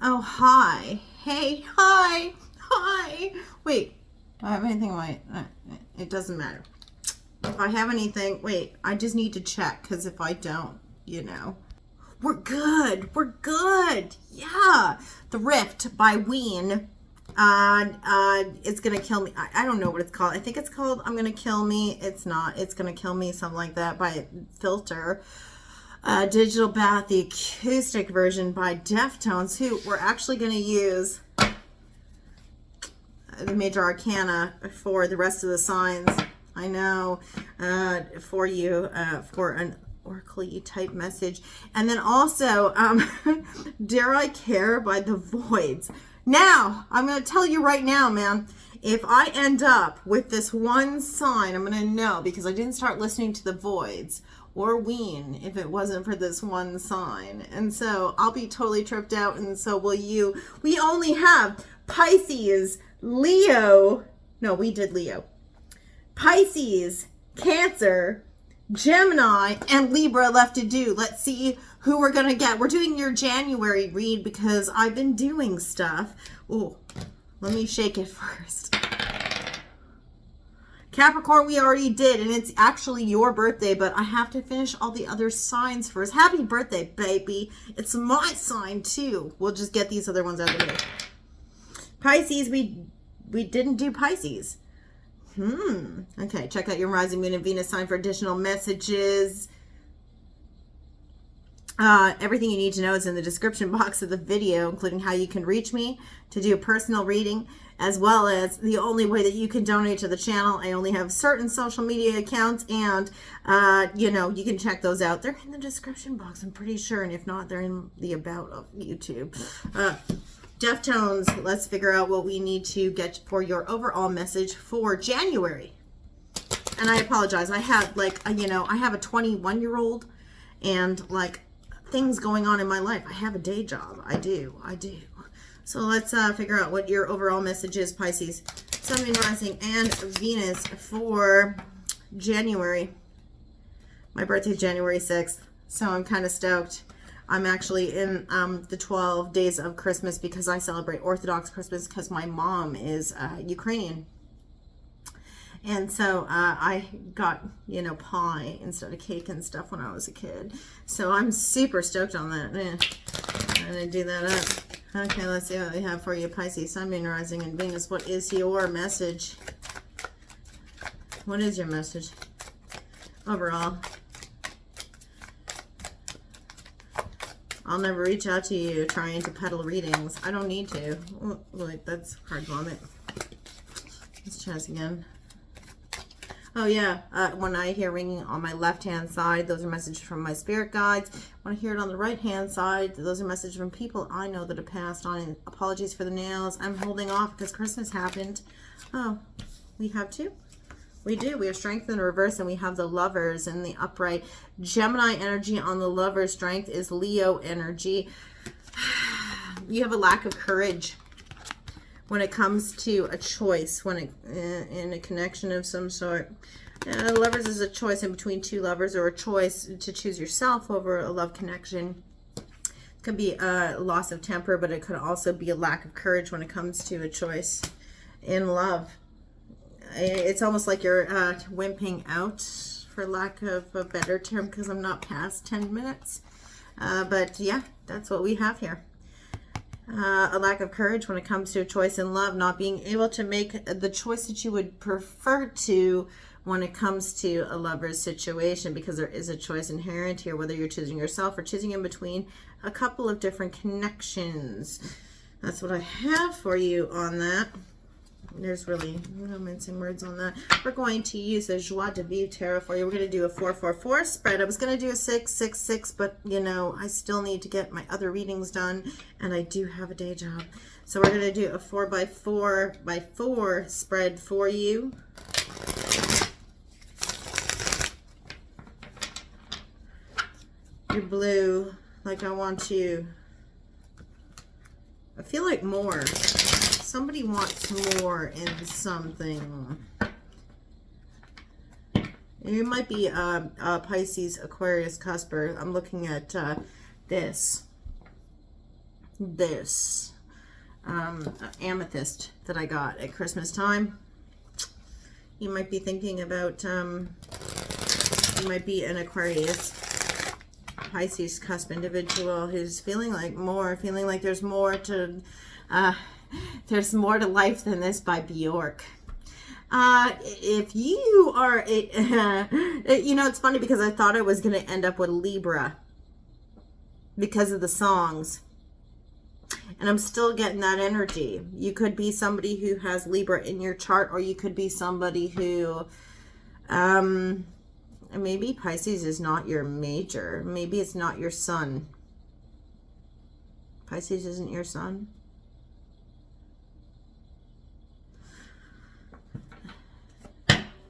Oh, hi. Hey, hi. Hi. Wait, do I have anything in my... it doesn't matter. If I have anything... Wait, I just need to check, because if I don't, you know... We're good. We're good. Yeah. The Rift by Ween. It's Gonna Kill Me. I don't know what it's called. I think it's called I'm Gonna Kill Me. It's not. It's Gonna Kill Me, something like that, by Filter. Digital Bath, the acoustic version by Deftones, who we're actually going to use the major arcana for the rest of the signs. I know, for you, for an oracle type message. And then also, Dare I Care by the Voids. Now, I'm going to tell you right now, man, if I end up with this one sign, I'm going to know, because I didn't start listening to the Voids or Ween if it wasn't for this one sign. And so I'll be totally tripped out, and so will you. We only have Pisces, Leo. No, we did Leo. Pisces, Cancer, Gemini, and Libra left to do. Let's see who we're going to get. We're doing your January read because I've been doing stuff. Oh, let me shake it first. Capricorn, we already did, and it's actually your birthday, but I have to finish all the other signs first. Happy birthday, baby. It's my sign, too. We'll just get these other ones out of the way. Pisces, we didn't do Pisces. Okay, check out your rising moon and Venus sign for additional messages. Everything you need to know is in the description box of the video, including how you can reach me to do a personal reading, as well as the only way that you can donate to the channel. I only have certain social media accounts, and you know, you can check those out. They're in the description box, I'm pretty sure, and if not, they're in the about of YouTube. Deftones, let's figure out what we need to get for your overall message for January. And I apologize, I have like, you know, I have a 21-year-old and like things going on in my life. I have a day job. I do. So let's figure out what your overall message is, Pisces. Sun, Moon, Rising, and Venus for January. My birthday is January 6th, so I'm kind of stoked. I'm actually in the 12 days of Christmas because I celebrate Orthodox Christmas because my mom is Ukrainian. And so I got, you know, pie instead of cake and stuff when I was a kid. So I'm super stoked on that. I'm going to do that up. Okay, let's see what we have for you, Pisces, Sun, Moon, Rising, and Venus. What is your message? What is your message overall? I'll never reach out to you trying to peddle readings. I don't need to. Oh, wait, that's hard vomit. Let's try this again. Oh yeah, when I hear ringing on my left-hand side, those are messages from my spirit guides. When I hear it on the right-hand side, those are messages from people I know that have passed on. And apologies for the nails. I'm holding off because Christmas happened. Oh, we have two? We do. We have Strength in the reverse, and we have the Lovers in the upright. Gemini energy on the Lover's strength is Leo energy. You have a lack of courage when it comes to a choice, when it, in a connection of some sort. Lovers is a choice in between two lovers, or a choice to choose yourself over a love connection. It could be a loss of temper, but it could also be a lack of courage when it comes to a choice in love. It's almost like you're wimping out, for lack of a better term, because I'm not past 10 minutes. But yeah, that's what we have here. A lack of courage when it comes to a choice in love, not being able to make the choice that you would prefer to when it comes to a lover's situation, because there is a choice inherent here, whether you're choosing yourself or choosing in between a couple of different connections. That's what I have for you on that. There's really no mincing words on that. We're going to use the Joie de Vivre tarot for you. We're going to do a 444 spread. I was going to do a 666, but you know, I still need to get my other readings done, and I do have a day job. So we're going to do a 4x4 spread for you. You're blue, like I want you. I feel like more. Somebody wants more in something. You might be Pisces, Aquarius, Cusper. I'm looking at this. this amethyst that I got at Christmas time. You might be thinking about, you might be an Aquarius, Pisces cusp individual who's feeling like there's more to life than this by Bjork. If you are, it's funny because I thought I was going to end up with Libra because of the songs. And I'm still getting that energy. You could be somebody who has Libra in your chart, or you could be somebody who, maybe Pisces is not your major. Maybe it's not your sun. Pisces isn't your sun.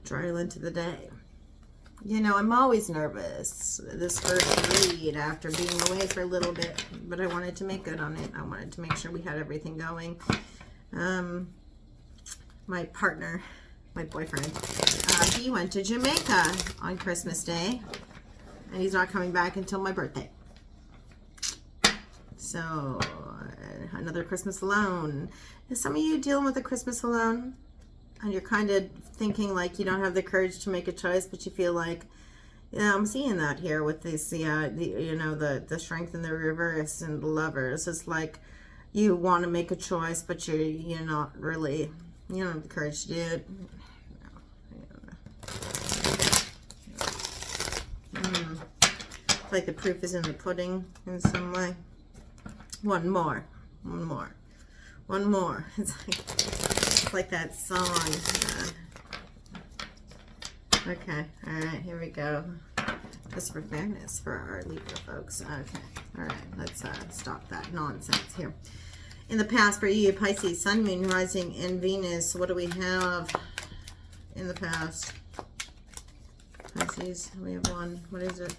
Trial into the day. You know, I'm always nervous this first read after being away for a little bit, but I wanted to make good on it. I wanted to make sure we had everything going. My partner, my boyfriend, he went to Jamaica on Christmas Day, and he's not coming back until my birthday. So, another Christmas alone. Is some of you dealing with a Christmas alone? And you're kind of thinking like you don't have the courage to make a choice, but you feel like, yeah, I'm seeing that here with this, the strength in the reverse and the lovers. It's like you want to make a choice, but you're not really, you don't have the courage to do it. It's like the proof is in the pudding in some way. One more. It's like that song. Okay, all right, here we go. Just for fairness for our Libra folks. Okay, all right, let's stop that nonsense here. In the past for you, Pisces, Sun, Moon, Rising, and Venus. What do we have in the past? Pisces, we have one. What is it?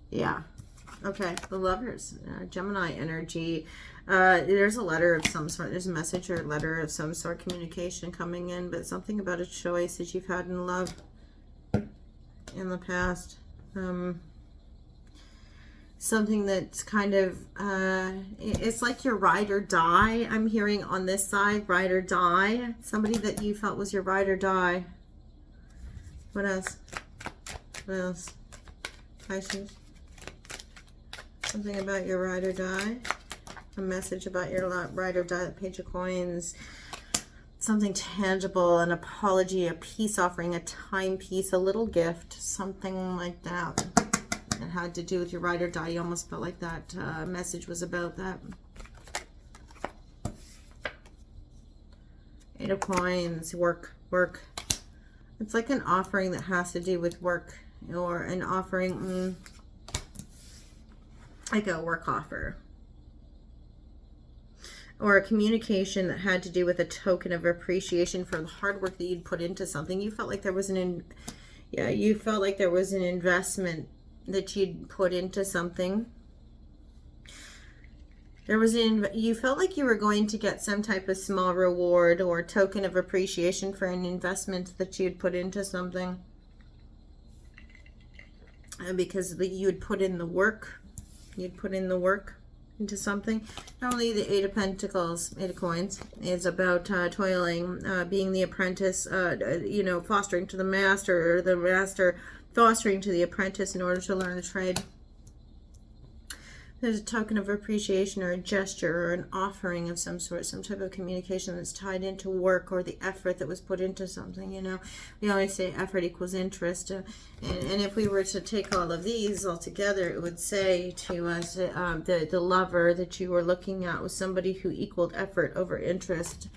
Yeah. Okay, the Lovers, Gemini energy. There's a letter of some sort. There's a message or letter of some sort, communication coming in, but something about a choice that you've had in love in the past. Something that's kind of, it's like your ride or die. I'm hearing on this side, ride or die. Somebody that you felt was your ride or die. What else? What else? Pisces. Something about your ride or die. A message about your ride or die. Page of Coins. Something tangible. An apology. A peace offering. A timepiece. A little gift. Something like that. It had to do with your ride or die. You almost felt like that message was about that. Eight of Coins. Work. It's like an offering that has to do with work. Or an offering... like a work offer, or a communication that had to do with a token of appreciation for the hard work that you'd put into something. You felt like there was you felt like there was an investment that you'd put into something. You felt like you were going to get some type of small reward or token of appreciation for an investment that you'd put into something, because you'd put in the work. You'd put in the work into something. Not only the Eight of Pentacles, Eight of Coins, is about toiling, being the apprentice, fostering to the master, or the master fostering to the apprentice in order to learn a trade. There's a token of appreciation or a gesture or an offering of some sort, some type of communication that's tied into work or the effort that was put into something, We always say effort equals interest. And if we were to take all of these all together, it would say to us the lover that you were looking at was somebody who equaled effort over interest.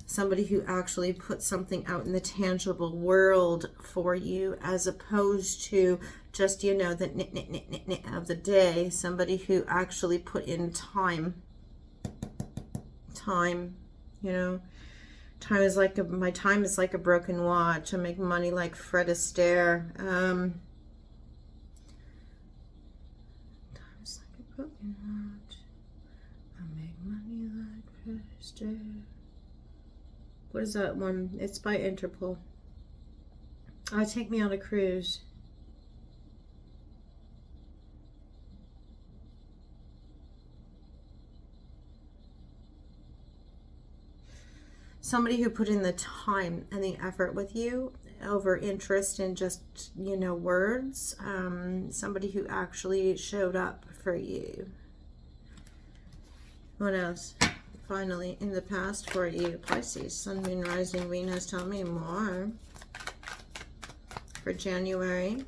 Somebody who actually put something out in the tangible world for you, as opposed to just, the of the day. Somebody who actually put in time. Time is like my time is like a broken watch. I make money like Fred Astaire. Time is like a broken watch. I make money like Fred Astaire. What is that one? It's by Interpol. Take me on a cruise. somebody who put in the time and the effort with you over interest in just, you know, words. Somebody who actually showed up for you. What else? Finally, in the past for you, Pisces, Sun, Moon, Rising, Venus. Tell me more. For January.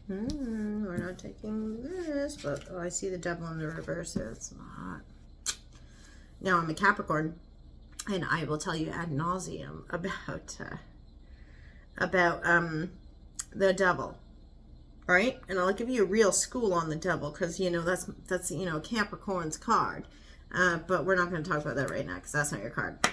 We're not taking this, but I see the Devil in the reverse. It's not. Now I'm a Capricorn, and I will tell you ad nauseum about the Devil, right? And I'll give you a real school on the Devil, because you know that's you know, Capricorn's card. But we're not going to talk about that right now, because that's not your card.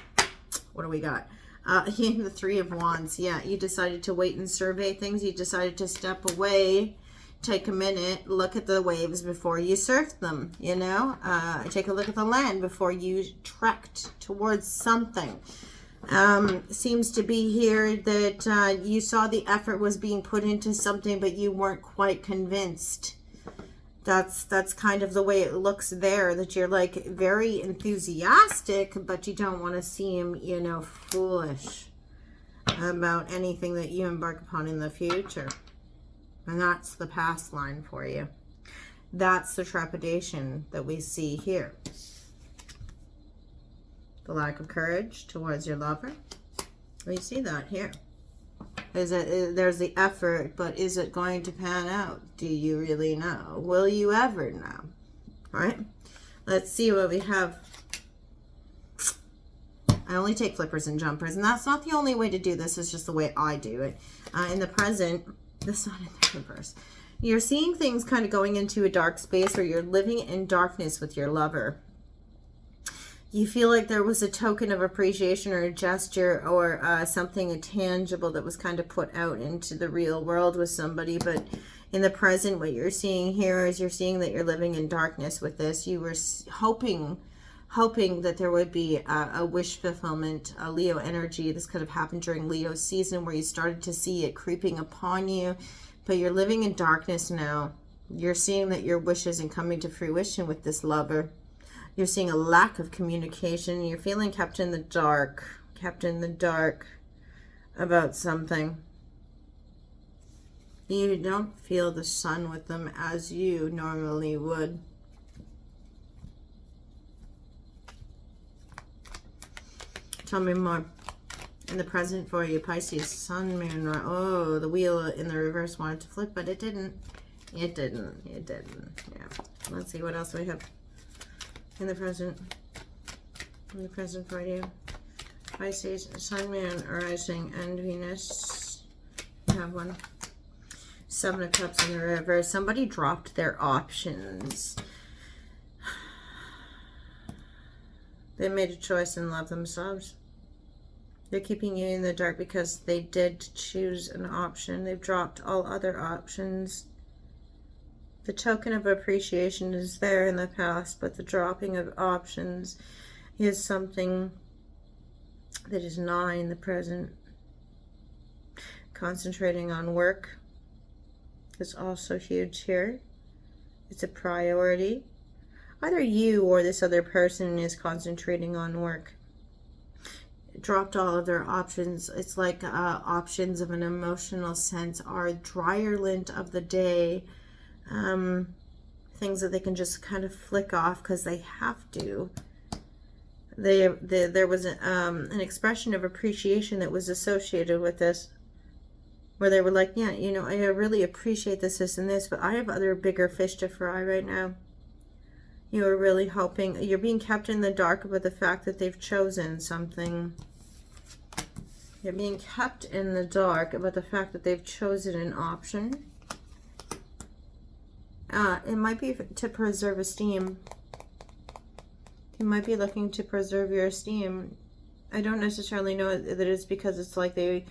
What do we got? The Three of Wands. Yeah, you decided to wait and survey things. You decided to step away, take a minute, look at the waves before you surf them, you know? Take a look at the land before you trekked towards something. Seems to be here that you saw the effort was being put into something, but you weren't quite convinced. That's kind of the way it looks there, that you're like very enthusiastic, but you don't want to seem, you know, foolish about anything that you embark upon in the future. And that's the past line for you. That's the trepidation that we see here. The lack of courage towards your lover. We see that here. There's the effort, but is it going to pan out? Do you really know? Will you ever know? All right. Let's see what we have. I only take flippers and jumpers, and that's not the only way to do this. It's just the way I do it. In the present, this is not in the reverse. You're seeing things kind of going into a dark space, or you're living in darkness with your lover. You feel like there was a token of appreciation or a gesture or something tangible that was kind of put out into the real world with somebody. But in the present, what you're seeing here is you're seeing that you're living in darkness with this. You were hoping that there would be a wish fulfillment, a Leo energy. This could have happened during Leo season, where you started to see it creeping upon you. But you're living in darkness now. You're seeing that your wish isn't coming to fruition with this lover. You're seeing a lack of communication. You're feeling kept in the dark about something. You don't feel the sun with them as you normally would. Tell me more. In the present for you, Pisces, Sun, Moon, oh, the wheel in the reverse wanted to flip, but it didn't. It didn't. Yeah. Let's see what else we have. In the present for you, Pisces, Sun, Moon, Rising, and Venus. You have one. Seven of Cups in the reverse. Somebody dropped their options. They made a choice and loved themselves. They're keeping you in the dark because they did choose an option. They've dropped all other options. The token of appreciation is there in the past, but the dropping of options is something that is not in the present. Concentrating on work is also huge here. It's a priority. Either you or this other person is concentrating on work. Dropped all of their options. It's like options of an emotional sense are dryer lint of the day. Things that they can just kind of flick off because they have to. There was an expression of appreciation that was associated with this, where they were like, yeah, you know, I really appreciate this, and this, but I have other bigger fish to fry right now. You are really hoping, you're being kept in the dark about the fact that they've chosen something. You're being kept in the dark about the fact that they've chosen an option. It might be to preserve esteem. You might be looking to preserve your esteem. I don't necessarily know that it's because it's like they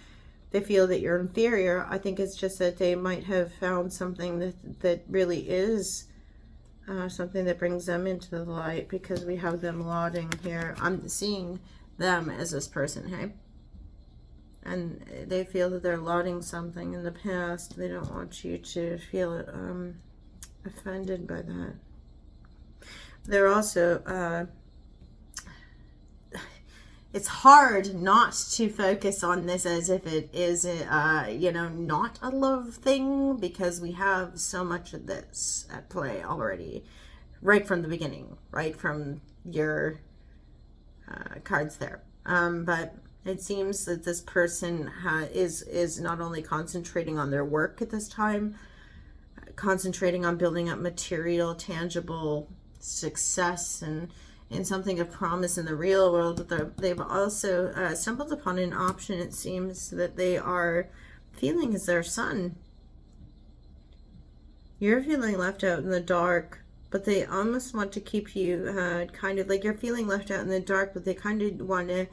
feel that you're inferior. I think it's just that they might have found something that really is something that brings them into the light, because we have them lauding here. I'm seeing them as this person, hey? And they feel that they're lauding something in the past. They don't want you to feel offended by that. They're also it's hard not to focus on this as if it is, you know, not a love thing, because we have so much of this at play already, right from the beginning, right from your cards there. But it seems that this person is not only concentrating on their work at this time, concentrating on building up material, tangible success and something of promise in the real world, but they've also stumbled upon an option, it seems, that they are feeling is their son. You're feeling left out in the dark, but they almost want to keep you kind of like, you're feeling left out in the dark, but they kind of want to,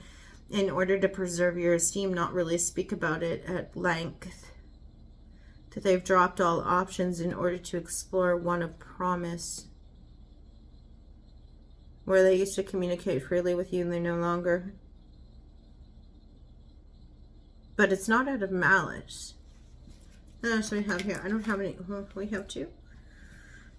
in order to preserve your esteem, not really speak about it at length. That they've dropped all options in order to explore one of promise. Where they used to communicate freely with you and they no longer. But it's not out of malice. So we have here, I don't have any, well, we have two.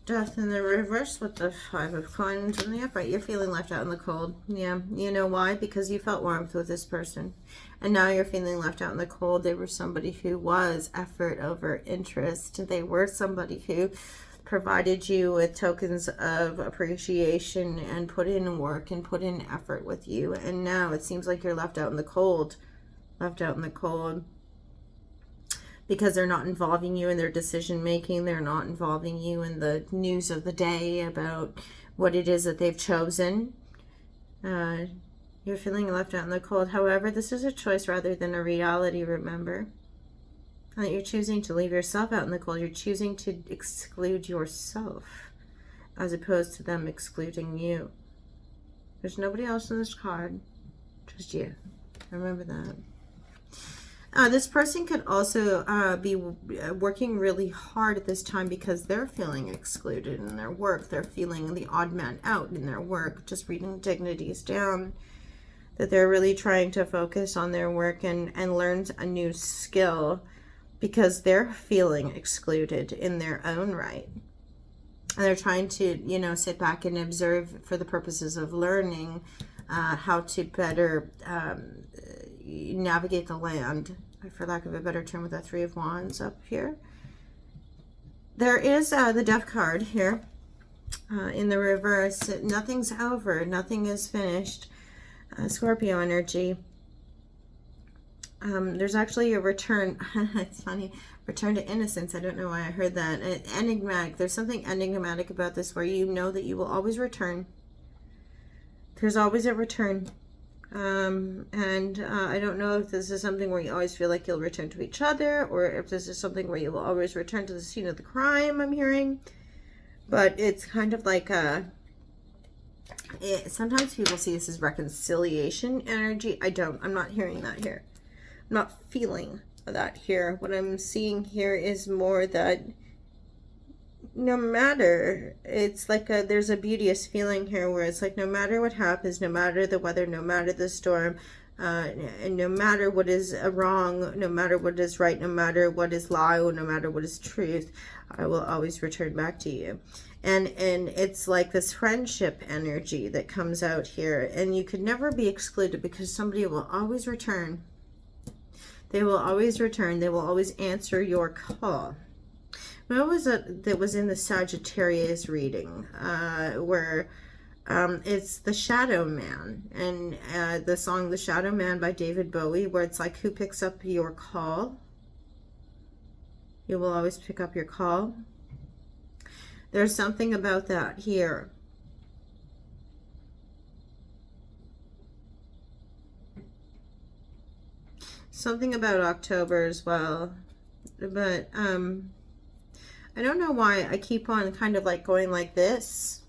Death in the reverse with the 5 of coins in the upright. You're feeling left out in the cold. Yeah, you know why? Because you felt warmth with this person. And now you're feeling left out in the cold. They were somebody who was effort over interest. They were somebody who provided you with tokens of appreciation and put in work and put in effort with you. And now it seems like you're left out in the cold. Left out in the cold. Because they're not involving you in their decision making. They're not involving you in the news of the day about what it is that they've chosen. You're feeling left out in the cold. However, this is a choice rather than a reality, remember. That you're choosing to leave yourself out in the cold. You're choosing to exclude yourself as opposed to them excluding you. There's nobody else in this card, just you. Remember that. This person could also be working really hard at this time because they're feeling excluded in their work. They're feeling the odd man out in their work. Just reading dignities down. That they're really trying to focus on their work and learn a new skill because they're feeling excluded in their own right. And they're trying to, you know, sit back and observe for the purposes of learning how to better navigate the land, for lack of a better term, with that 3 of Wands up here. There is the Death card here in the reverse. Nothing's over. Nothing is finished. Scorpio energy. There's actually a return. It's funny. Return to innocence. I don't know why I heard that. Enigmatic. There's something enigmatic about this where you know that you will always return. There's always a return. I don't know if this is something where you always feel like you'll return to each other, or if this is something where you will always return to the scene of the crime, I'm hearing. But it's kind of like sometimes people see this as reconciliation energy. I'm not hearing that here. I'm not feeling that here. What I'm seeing here is more that no matter, it's like there's a beauteous feeling here where it's like no matter what happens, no matter the weather, no matter the storm, and no matter what is wrong, no matter what is right, no matter what is lie, or no matter what is truth, I will always return back to you. And it's like this friendship energy that comes out here, and you could never be excluded because somebody will always return. They will always return. They will always answer your call. What was it that was in the Sagittarius reading where it's the Shadow Man, and the song The Shadow Man by David Bowie, where it's like, who picks up your call? You will always pick up your call. There's something about that here. Something about October as well. But I don't know why I keep on kind of like going like this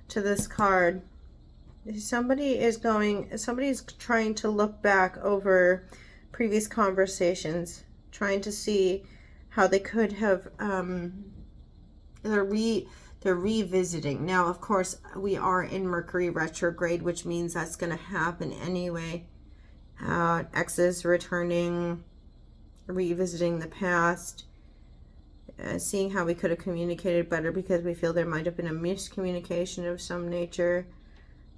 to this card. Somebody's trying to look back over previous conversations, trying to see how they could have, they're revisiting. Now, of course, we are in Mercury retrograde, which means that's going to happen anyway. Exes returning, revisiting the past. Seeing how we could have communicated better because we feel there might have been a miscommunication of some nature.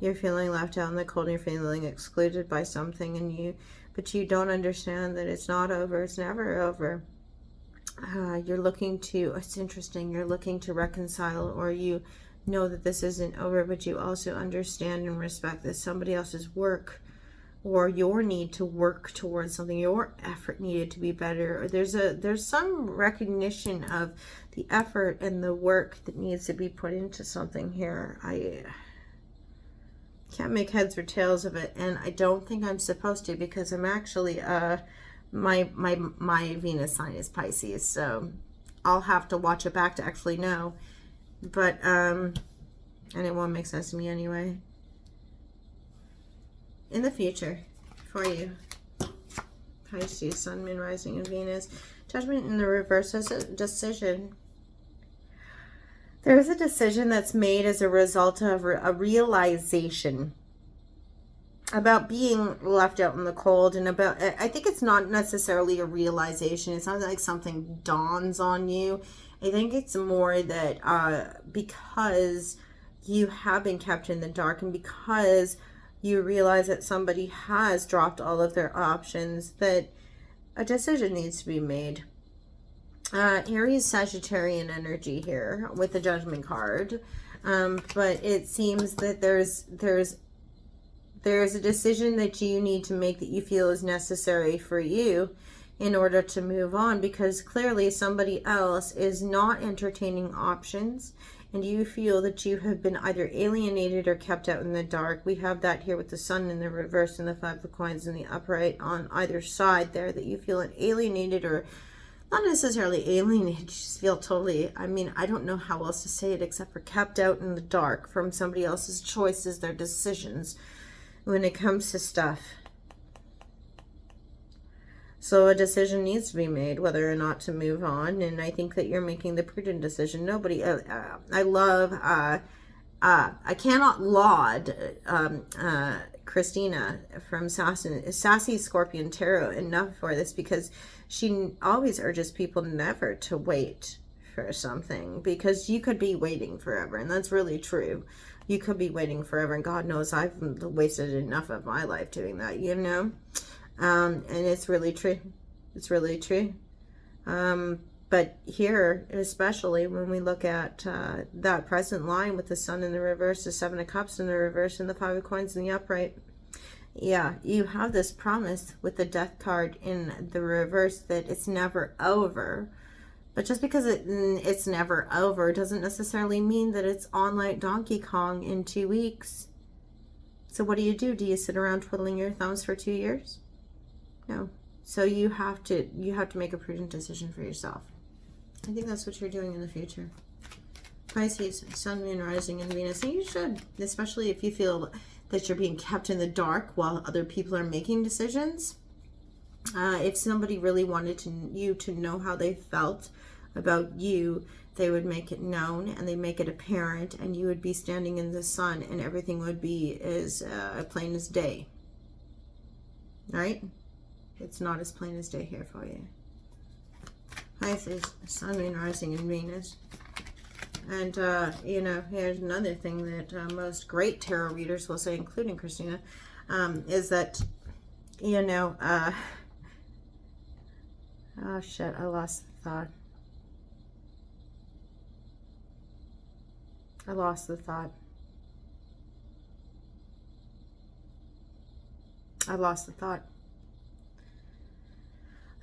You're feeling left out in the cold, and you're feeling excluded by something, and but you don't understand that it's not over. It's never over. You're looking to, it's interesting, you're looking to reconcile, or you know that this isn't over, but you also understand and respect that somebody else's work or your need to work towards something, your effort needed to be better. There's some recognition of the effort and the work that needs to be put into something here. I can't make heads or tails of it, and I don't think I'm supposed to, because I'm actually my Venus sign is Pisces, so I'll have to watch it back to actually know. But and it won't make sense to me anyway. In the future, for you, Pisces, Sun, Moon, Rising, and Venus. Judgment in the reverse is a decision. There is a decision that's made as a result of a realization about being left out in the cold, and about, I think it's not necessarily a realization. It's not like something dawns on you. I think it's more that because you have been kept in the dark, and because you realize that somebody has dropped all of their options, that a decision needs to be made. Aries, Sagittarian energy here with the Judgment card. But it seems that there's a decision that you need to make that you feel is necessary for you in order to move on, because clearly somebody else is not entertaining options, and you feel that you have been either alienated or kept out in the dark. We have that here with the Sun in the reverse and the Five of Coins in the upright on either side there, that you feel alienated, or not necessarily alienated, you just feel totally, I mean, I don't know how else to say it except for kept out in the dark from somebody else's choices, their decisions when it comes to stuff. So a decision needs to be made whether or not to move on, and I think that you're making the prudent decision. Nobody, I cannot laud Christina from Sassy Scorpion Tarot enough for this, because she always urges people never to wait for something, because you could be waiting forever, and that's really true. You could be waiting forever, and God knows I've wasted enough of my life doing that, you know. And it's really true. It's really true. But here, especially when we look at that present line with the Sun in the reverse, the Seven of Cups in the reverse, and the Five of Coins in the upright. Yeah, you have this promise with the Death card in the reverse that it's never over. But just because it's never over doesn't necessarily mean that it's on like Donkey Kong in 2 weeks. So what do? Do you sit around twiddling your thumbs for 2 years? No. So you have to make a prudent decision for yourself. I think that's what you're doing in the future. Pisces, Sun, Moon, Rising, and Venus. And you should, especially if you feel that you're being kept in the dark while other people are making decisions. If somebody really wanted you to know how they felt about you, they would make it known, and they make it apparent, and you would be standing in the sun, and everything would be as plain as day. Right? It's not as plain as day here for you. Pisces, Sun, Moon, Rising, and Venus. And, you know, here's another thing that most great tarot readers will say, including Christina, is that, you know, oh shit, I lost the thought. I lost the thought. I lost the thought.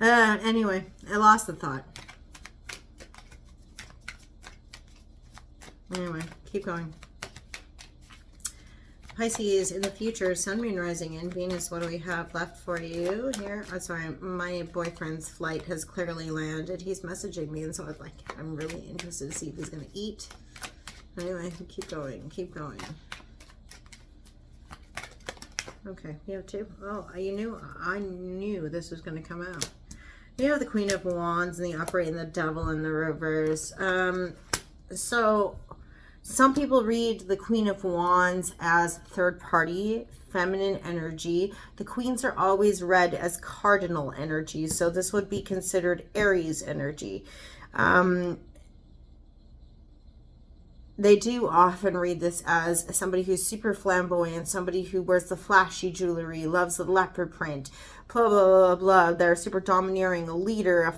Anyway, I lost the thought. Anyway, keep going. Pisces, in the future, Sun, Moon, Rising, and Venus. What do we have left for you here? Oh, sorry, my boyfriend's flight has clearly landed. He's messaging me, and so I'm really interested to see if he's going to eat. Anyway, keep going, keep going. Okay, you have two. Oh, I knew this was going to come out. You have the Queen of Wands in the upright and the Devil in the reverse. So some people read the Queen of Wands as third party, feminine energy. The queens are always read as cardinal energy, so this would be considered Aries energy. they do often read this as somebody who's super flamboyant, somebody who wears the flashy jewelry, loves the leopard print, blah, blah, blah, blah. They're super domineering, a leader, a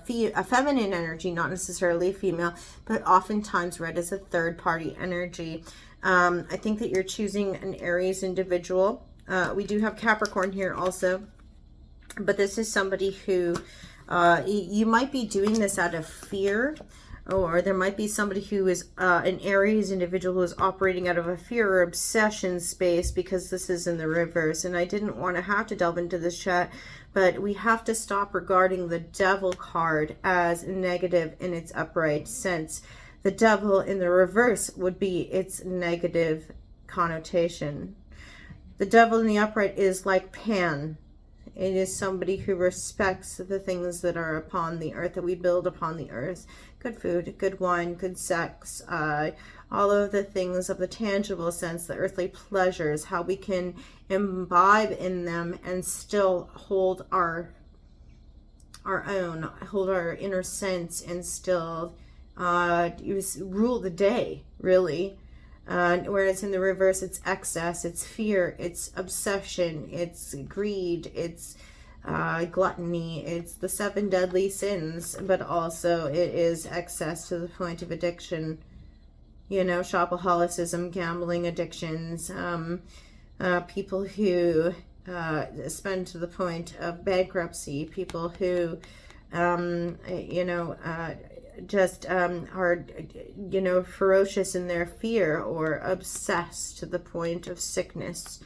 feminine energy, not necessarily a female, but oftentimes read as a third party energy. I think that you're choosing an Aries individual. We do have Capricorn here also, but this is somebody who you might be doing this out of fear, or there might be somebody who is an Aries individual who is operating out of a fear or obsession space, because this is in the reverse. And I didn't want to have to delve into this chat, but we have to stop regarding the Devil card as negative in its upright sense. The Devil in the reverse would be its negative connotation. The Devil in the upright is like Pan. It is somebody who respects the things that are upon the earth, that we build upon the earth. Good food, good wine, good sex, all of the things of the tangible sense, the earthly pleasures, how we can imbibe in them and still hold our own, hold our inner sense, and still rule the day, really. Whereas in the reverse, it's excess, it's fear, it's obsession, it's greed, it's gluttony, it's the 7 deadly sins, but also it is excess to the point of addiction, you know, shopaholicism, gambling addictions, people who spend to the point of bankruptcy, people who you know, just are, you know, ferocious in their fear, or obsessed to the point of sickness.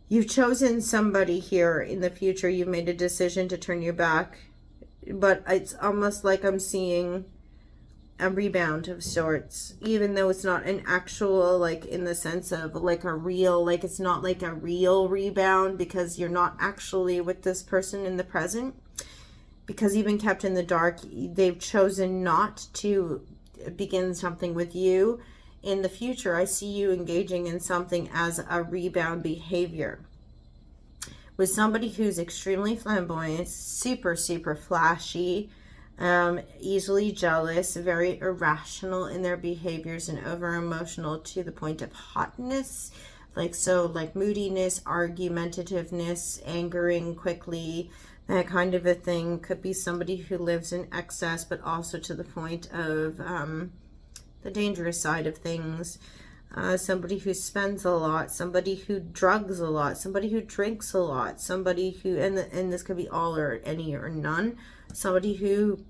You've chosen somebody here in the future. You've made a decision to turn your back, but it's almost like I'm seeing a rebound of sorts, even though it's not an actual, like in the sense of like a real, like it's not like a real rebound, because you're not actually with this person in the present, because you've been kept in the dark. They've chosen not to begin something with you. In the future, I see you engaging in something as a rebound behavior with somebody who's extremely flamboyant, super, super flashy, easily jealous, very irrational in their behaviors, and over emotional to the point of hotness, like moodiness, argumentativeness, angering quickly, that kind of a thing. Could be somebody who lives in excess, but also to the point of the dangerous side of things. Somebody who spends a lot, somebody who drugs a lot, somebody who drinks a lot, somebody who, and this could be all or any or none, somebody who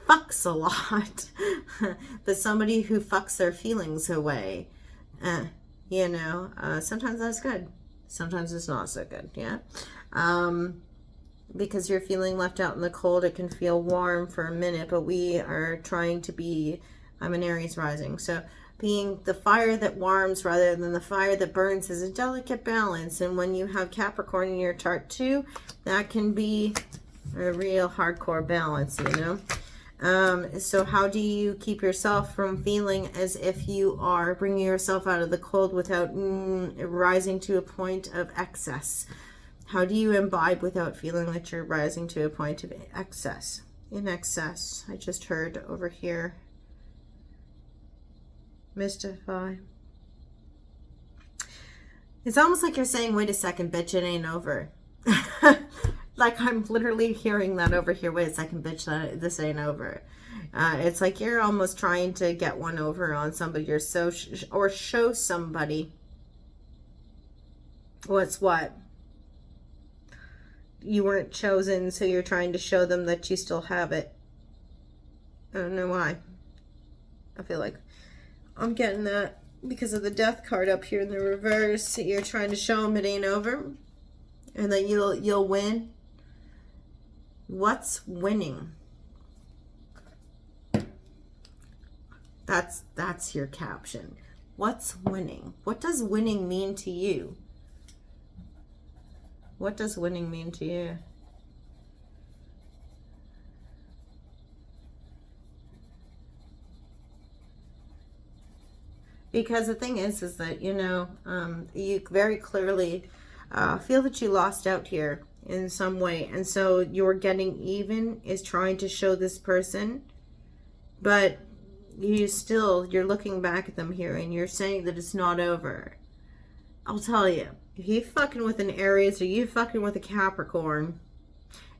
fucks a lot, but somebody who fucks their feelings away. You know, sometimes that's good, sometimes it's not so good, yeah. Because you're feeling left out in the cold, it can feel warm for a minute, but we are trying to be, I'm an Aries rising, so being the fire that warms rather than the fire that burns is a delicate balance. And when you have Capricorn in your chart too, that can be a real hardcore balance, you know. So how do you keep yourself from feeling as if you are bringing yourself out of the cold without rising to a point of excess? How do you imbibe without feeling that you're rising to a point of excess? In excess, I just heard over here. Mystify. It's almost like you're saying, wait a second, bitch, it ain't over. Like I'm literally hearing that over here. Wait a second, bitch, this ain't over. It's like you're almost trying to get one over on somebody. You're or show somebody what's what. You weren't chosen, so you're trying to show them that you still have it. I don't know why. I feel like I'm getting that because of the death card up here in the reverse. You're trying to show them it ain't over, and that you'll win. What's winning? That's your caption. What's winning? What does winning mean to you? What does winning mean to you? Because the thing is that, you know, you very clearly feel that you lost out here in some way. And so your getting even is trying to show this person, but you're looking back at them here and you're saying that it's not over. I'll tell you, if you fucking with an Aries or you fucking with a Capricorn,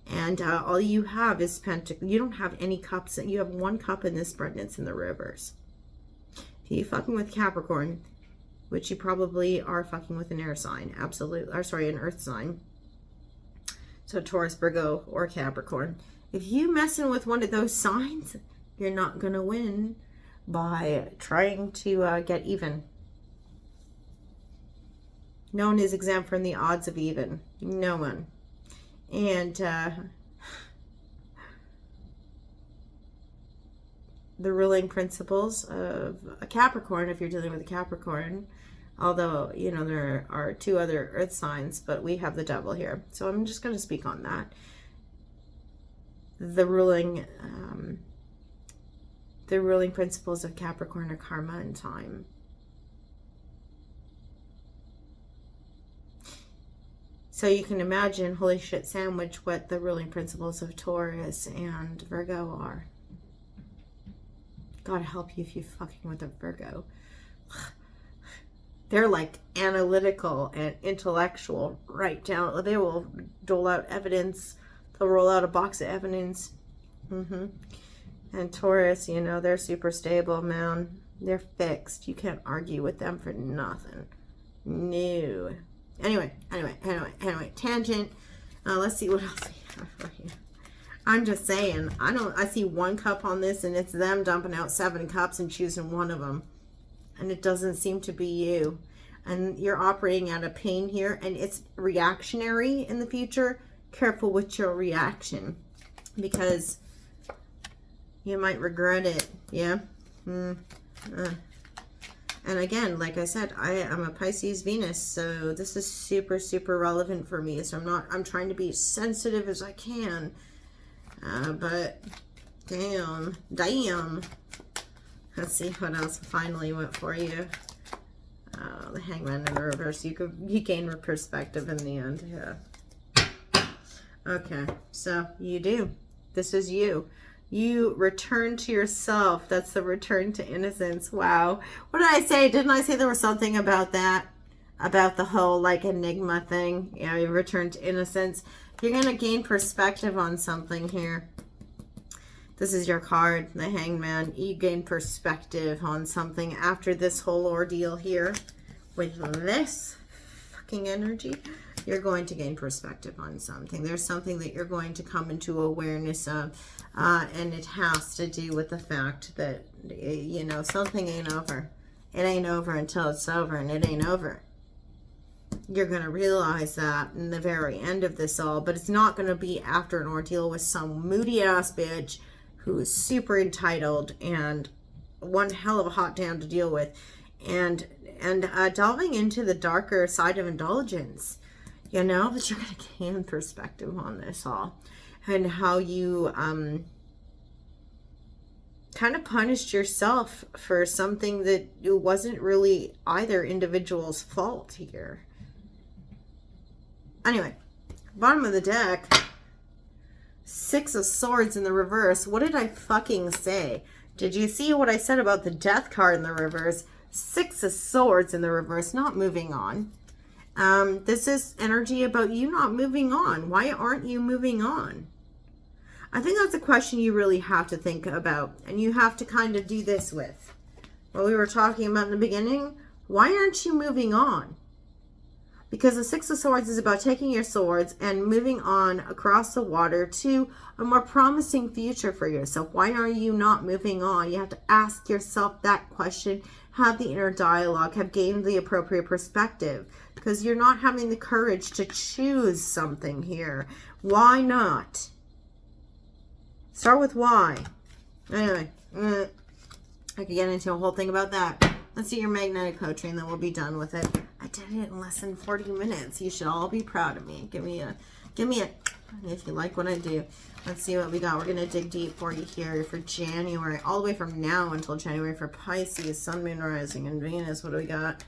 and all you have is you don't have any cups. You have one cup in this spread and it's in the reverse. If you fucking with Capricorn, which you probably are fucking with an air sign, absolutely, or sorry, an earth sign. So Taurus, Virgo, or Capricorn. If you messing with one of those signs, you're not going to win by trying to get even. No one is exempt from the odds of even. No one. And the ruling principles of a Capricorn, if you're dealing with a Capricorn, although, you know, there are 2 other earth signs, but we have the devil here. So I'm just going to speak on that. The ruling principles of Capricorn are karma and time. So you can imagine, holy shit sandwich, what the ruling principles of Taurus and Virgo are. God help you if you're fucking with a Virgo. They're like analytical and intellectual, right down. They will dole out evidence. They'll roll out a box of evidence. And Taurus, you know, they're super stable, man. They're fixed. You can't argue with them for nothing. No. Anyway, tangent. Let's see what else we have for you. I'm just saying, I see 1 cup on this and it's them dumping out 7 cups and choosing one of them. And it doesn't seem to be you. And you're operating out of pain here and it's reactionary in the future. Careful with your reaction because you might regret it. Yeah. And again, like I said, I am a Pisces Venus, so this is super, super relevant for me. So I'm trying to be as sensitive as I can. But damn. Let's see what else finally went for you. The Hangman in the reverse. You gain perspective in the end. Yeah. Okay, so you do. This is you. You return to yourself. That's the return to innocence. Wow. What did I say? Didn't I say there was something about that? About the whole like enigma thing? Yeah, you return to innocence. You're going to gain perspective on something here. This is your card, the Hangman. You gain perspective on something after this whole ordeal here. With this fucking energy, you're going to gain perspective on something. There's something that you're going to come into awareness of. And it has to do with the fact that, you know, something ain't over. It ain't over until it's over, and it ain't over. You're going to realize that in the very end of this all, but it's not going to be after an ordeal with some moody-ass bitch who is super entitled and one hell of a hot damn to deal with. And delving into the darker side of indulgence, you know, but you're going to gain perspective on this all. And how you kind of punished yourself for something that wasn't really either individual's fault here. Anyway, bottom of the deck, 6 of Swords in the reverse. What did I fucking say? Did you see what I said about the Death card in the reverse? 6 of Swords in the reverse, not moving on. This is energy about you not moving on. Why aren't you moving on? I think that's a question you really have to think about, and you have to kind of do this with what we were talking about in the beginning. Why aren't you moving on? Because the 6 of Swords is about taking your swords and moving on across the water to a more promising future for yourself. Why are you not moving on? You have to ask yourself that question, have the inner dialogue, have gained the appropriate perspective, because you're not having the courage to choose something here. Why not? Start with why. Anyway, I could get into a whole thing about that. Let's do your magnetic poetry and then we'll be done with it. I did it in less than 40 minutes. You should all be proud of me. Give me a, if you like what I do. Let's see what we got. We're going to dig deep for you here for January, all the way from now until January for Pisces, Sun, Moon, Rising, and Venus. What do we got?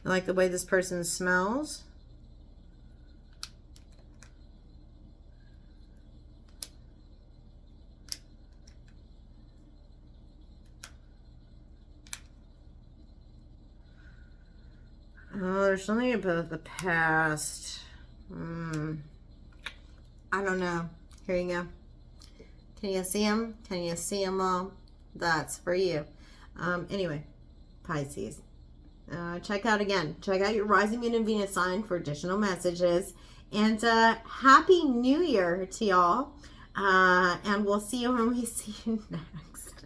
You like the way this person smells? Oh, there's something about the past. I don't know. Here you go. Can you see them? Can you see them all? That's for you. Anyway, Pisces. Check out your rising moon and Venus sign for additional messages. And Happy New Year to y'all. And we'll see you when we see you next.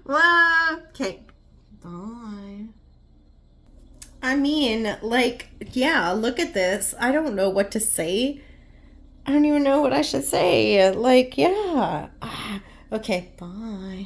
Okay. Bye. I mean, like, yeah, look at this. I don't know what to say. I don't even know what I should say. Like, yeah. Okay, bye.